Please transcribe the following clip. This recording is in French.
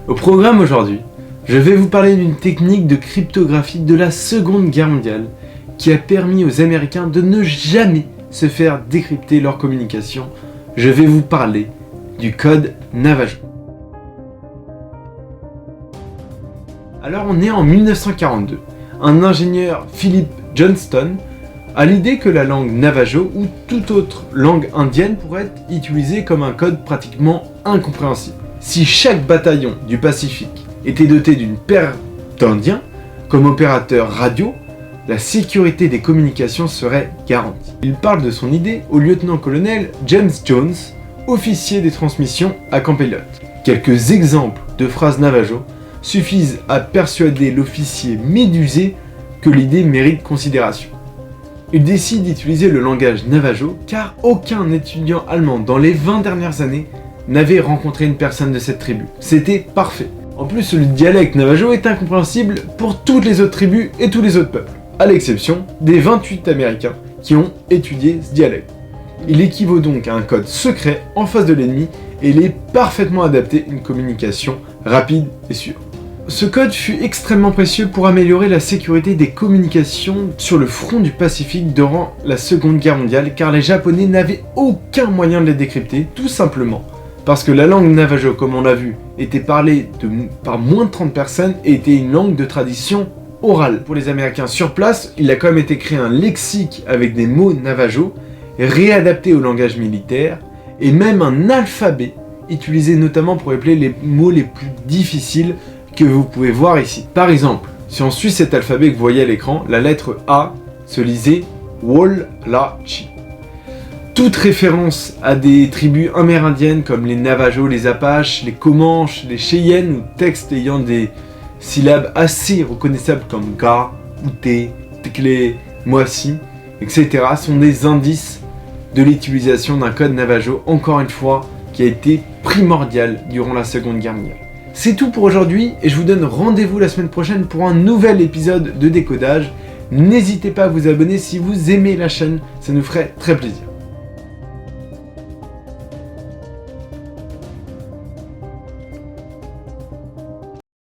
Au programme aujourd'hui, je vais vous parler d'une technique de cryptographie de la Seconde Guerre mondiale qui a permis aux Américains de ne jamais se faire décrypter leur communication. Je vais vous parler du code Navajo. Alors on est en 1942. Un ingénieur, Philip Johnston, a l'idée que la langue Navajo ou toute autre langue indienne pourrait être utilisée comme un code pratiquement incompréhensible. Si chaque bataillon du Pacifique était doté d'une paire d'Indiens comme opérateur radio, la sécurité des communications serait garantie. Il parle de son idée au lieutenant-colonel James Jones, officier des transmissions à Camp Elliott. Quelques exemples de phrases Navajo suffisent à persuader l'officier médusé que l'idée mérite considération. Il décide d'utiliser le langage Navajo car aucun étudiant allemand dans les 20 dernières années n'avait rencontré une personne de cette tribu. C'était parfait. En plus, le dialecte Navajo est incompréhensible pour toutes les autres tribus et tous les autres peuples, à l'exception des 28 Américains qui ont étudié ce dialecte. Il équivaut donc à un code secret en face de l'ennemi et il est parfaitement adapté à une communication rapide et sûre. Ce code fut extrêmement précieux pour améliorer la sécurité des communications sur le front du Pacifique durant la Seconde Guerre mondiale car les Japonais n'avaient aucun moyen de les décrypter, tout simplement parce que la langue Navajo, comme on l'a vu, était parlée par moins de 30 personnes et était une langue de tradition orale. Pour les Américains sur place, il a quand même été créé un lexique avec des mots Navajo, réadapté au langage militaire, et même un alphabet, utilisé notamment pour appeler les mots les plus difficiles que vous pouvez voir ici. Par exemple, si on suit cet alphabet que vous voyez à l'écran, la lettre A se lisait Wol-La-Chi. Toute référence à des tribus amérindiennes comme les Navajo, les Apaches, les Comanches, les Cheyennes ou textes ayant des syllabes assez reconnaissables comme Ga, Ute, Tekle, Moassi, etc. sont des indices de l'utilisation d'un code Navajo, encore une fois, qui a été primordial durant la Seconde Guerre mondiale. C'est tout pour aujourd'hui et je vous donne rendez-vous la semaine prochaine pour un nouvel épisode de Décodage. N'hésitez pas à vous abonner si vous aimez la chaîne, ça nous ferait très plaisir.